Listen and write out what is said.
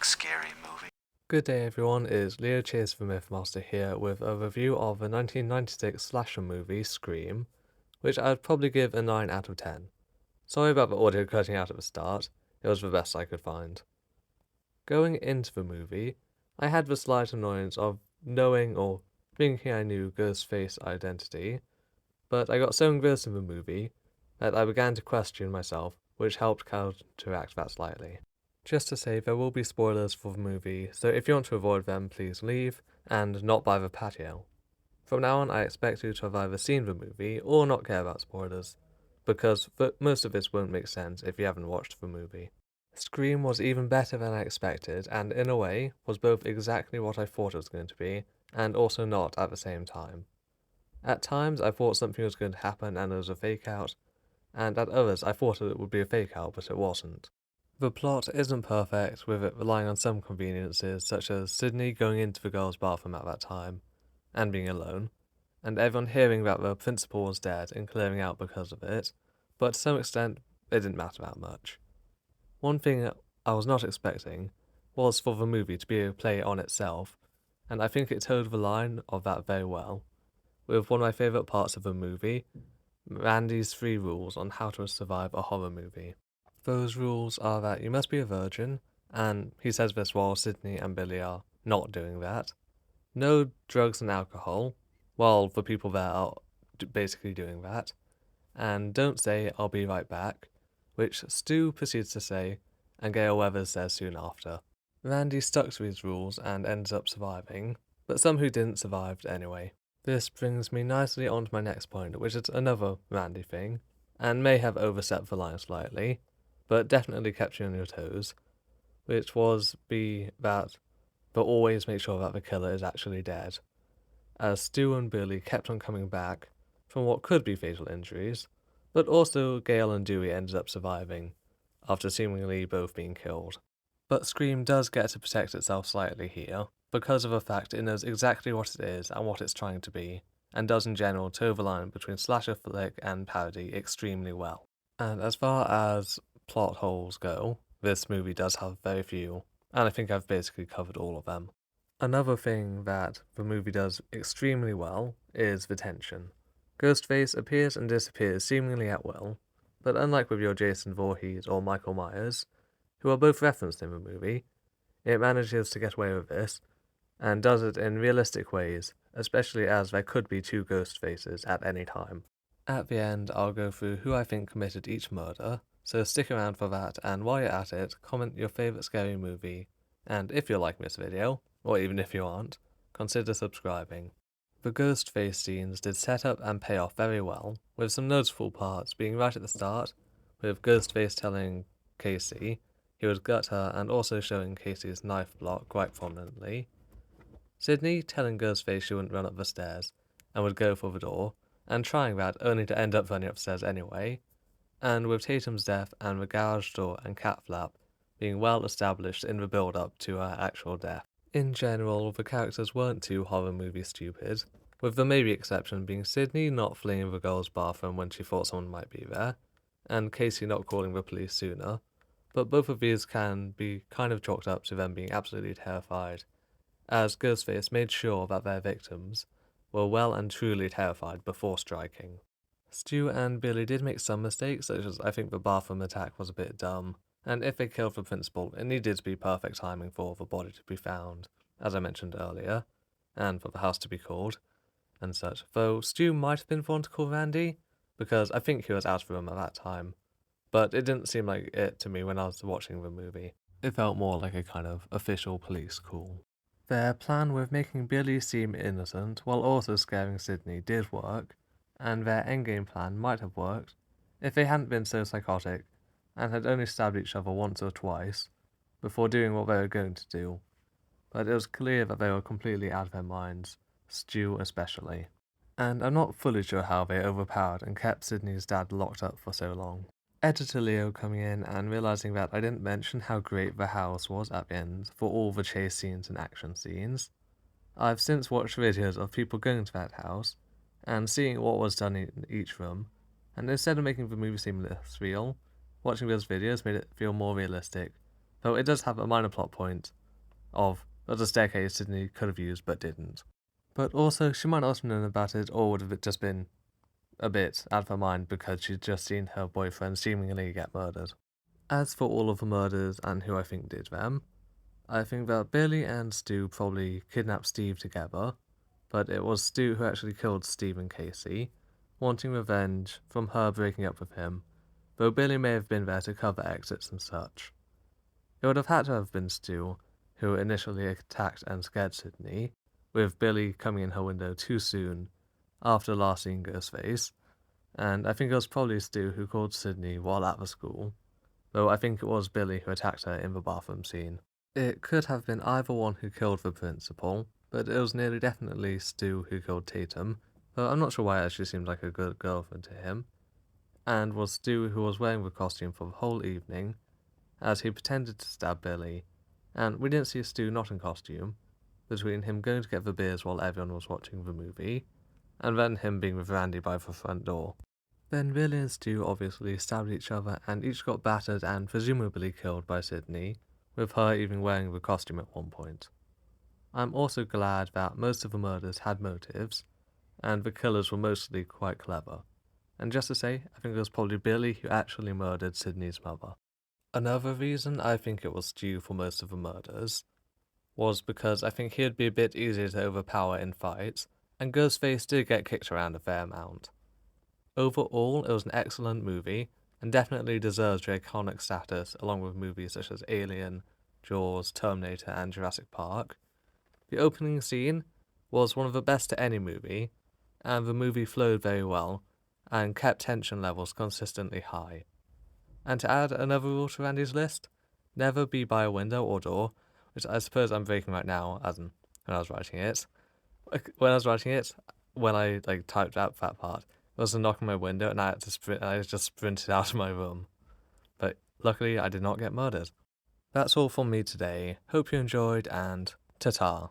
scary movie. Good day everyone, it's Leo Chase from Mythmaster here with a review of the 1996 slasher movie Scream, which I'd probably give a 9 out of 10. Sorry about the audio cutting out at the start, it was the best I could find. Going into the movie, I had the slight annoyance of knowing or thinking I knew Ghostface's identity, but I got so engrossed in the movie that I began to question myself, which helped counteract that slightly. Just to say, there will be spoilers for the movie, so if you want to avoid them, please leave, and not by the patio. From now on, I expect you to have either seen the movie or not care about spoilers, because most of this won't make sense if you haven't watched the movie. Scream was even better than I expected, and in a way, was both exactly what I thought it was going to be, and also not at the same time. At times, I thought something was going to happen and it was a fake out, and at others, I thought it would be a fake out, but it wasn't. The plot isn't perfect, with it relying on some conveniences, such as Sydney going into the girls' bathroom at that time, and being alone, and everyone hearing that the principal was dead and clearing out because of it, but to some extent, it didn't matter that much. One thing I was not expecting was for the movie to be a play on itself, and I think it toed the line of that very well, with one of my favourite parts of the movie, Randy's 3 rules on how to survive a horror movie. Those rules are that you must be a virgin, and he says this while Sydney and Billy are not doing that. No drugs and alcohol, while the people there are basically doing that. And don't say, "I'll be right back," which Stu proceeds to say, and Gail Weathers says soon after. Randy stuck to these rules and ends up surviving, but some who didn't survived anyway. This brings me nicely on to my next point, which is another Randy thing, and may have overstepped the line slightly, but definitely kept you on your toes, which was but always make sure that the killer is actually dead, as Stu and Billy kept on coming back from what could be fatal injuries, but also Gail and Dewey ended up surviving, after seemingly both being killed. But Scream does get to protect itself slightly here, because of the fact it knows exactly what it is and what it's trying to be, and does in general toe the line between slasher flick and parody extremely well. And as far as plot holes go, this movie does have very few, and I think I've basically covered all of them. Another thing that the movie does extremely well is the tension. Ghostface appears and disappears seemingly at will, but unlike with your Jason Voorhees or Michael Myers, who are both referenced in the movie, it manages to get away with this, and does it in realistic ways, especially as there could be 2 ghost faces at any time. At the end, I'll go through who I think committed each murder, so stick around for that, and while you're at it, comment your favourite scary movie, and if you're liking this video, or even if you aren't, consider subscribing. The ghost face scenes did set up and pay off very well, with some noticeable parts being right at the start, with Ghostface telling Casey he would gut her and also showing Casey's knife block quite prominently, Sydney telling Ghostface she wouldn't run up the stairs and would go for the door, and trying that only to end up running upstairs anyway, and with Tatum's death and the garage door and cat flap being well established in the build-up to her actual death. In general, the characters weren't too horror movie stupid, with the maybe exception being Sydney not fleeing the girl's bathroom when she thought someone might be there, and Casey not calling the police sooner, but both of these can be kind of chalked up to them being absolutely terrified, as Ghostface made sure that their victims were well and truly terrified before striking. Stu and Billy did make some mistakes, such as I think the bathroom attack was a bit dumb, and if they killed the principal, it needed to be perfect timing for the body to be found, as I mentioned earlier, and for the house to be called, and such, though Stu might have been the one to call Randy, because I think he was out of the room at that time, but it didn't seem like it to me when I was watching the movie. It felt more like a kind of official police call. Their plan with making Billy seem innocent while also scaring Sydney did work, and their endgame plan might have worked if they hadn't been so psychotic and had only stabbed each other once or twice before doing what they were going to do, but it was clear that they were completely out of their minds, Stu especially. And I'm not fully sure how they overpowered and kept Sydney's dad locked up for so long. Editor Leo coming in and realizing that I didn't mention how great the house was at the end for all the chase scenes and action scenes. I've since watched videos of people going to that house and seeing what was done in each room, and instead of making the movie seem less real, watching those videos made it feel more realistic, though it does have a minor plot point of the staircase Sydney could have used but didn't. But also, she might not have known about it, or would have just been a bit out of her mind because she'd just seen her boyfriend seemingly get murdered. As for all of the murders and who I think did them, I think that Billy and Stu probably kidnapped Steve together, but it was Stu who actually killed Steve and Casey, wanting revenge from her breaking up with him, though Billy may have been there to cover exits and such. It would have had to have been Stu who initially attacked and scared Sydney, with Billy coming in her window too soon after last seeing Ghostface, and I think it was probably Stu who called Sydney while at the school, though I think it was Billy who attacked her in the bathroom scene. It could have been either one who killed the principal, but it was nearly definitely Stu who killed Tatum, though I'm not sure why it actually seemed like a good girlfriend to him, and was Stu who was wearing the costume for the whole evening, as he pretended to stab Billy, and we didn't see Stu not in costume, between him going to get the beers while everyone was watching the movie, and then him being with Randy by the front door. Then Billy and Stu obviously stabbed each other and each got battered and presumably killed by Sydney, with her even wearing the costume at one point. I'm also glad that most of the murders had motives, and the killers were mostly quite clever. And just to say, I think it was probably Billy who actually murdered Sydney's mother. Another reason I think it was Stu for most of the murders was because I think he'd be a bit easier to overpower in fights, and Ghostface did get kicked around a fair amount. Overall, it was an excellent movie, and definitely deserves the iconic status along with movies such as Alien, Jaws, Terminator, and Jurassic Park. The opening scene was one of the best to any movie, and the movie flowed very well, and kept tension levels consistently high. And to add another rule to Randy's list, never be by a window or door, which I suppose I'm breaking right now, as in when I was writing it. When I typed out that part, there was a knock on my window and I had to sprint, and I just sprinted out of my room. But luckily I did not get murdered. That's all from me today. Hope you enjoyed, and ta-ta.